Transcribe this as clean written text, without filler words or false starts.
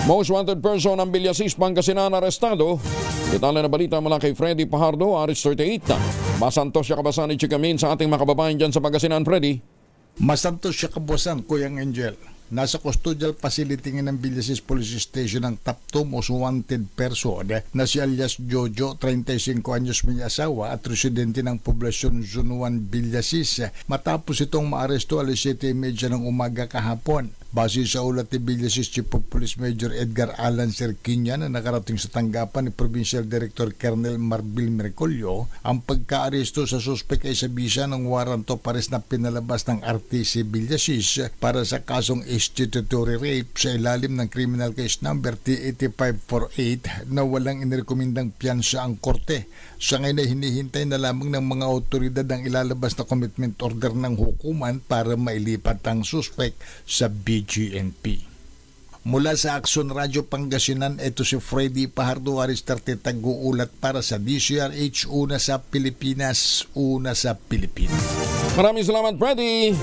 Most wanted person ng Villasis, Pangasinan arestado. Detalye na balita mula kay Freddy Pajardo, Aris 38. Masantos siya kabasan ni Chikamin sa ating mga kababayan dyan sa Pangasinan, Freddy. Masantos siya kabasan, Kuyang Angel. Nasa custodial facility ng Villasis Police Station ang top 2 most wanted person na si alias Jojo, 35 anyos may asawa at residente ng poblasyon Zone 1 Villasis. Matapos itong maaresto alas 7:30 ng umaga kahapon. Base sa ulat ni Villasis Chief of Police Major Edgar Alan Serquiña na nakarating sa tanggapan ni Provincial Director Colonel Marbil Mercolio, ang pagkaaresto sa suspek ay sa bisa ng warrant of arrest na pinalabas ng RTC Villasis para sa kasong statutory rape sa ilalim ng criminal case number T8548 na walang inirekomendang piyansa ang korte. Sa ngayon ay hinihintay na lamang ng mga otoridad ang ilalabas na commitment order ng hukuman para mailipat ang suspek sa BGNP. Mula sa Action Radio Pangasinan, ito si Freddy Pajardo, Aris 30, taguulat para sa DCRH, una sa Pilipinas, una sa Pilipinas. Maraming salamat, Freddy.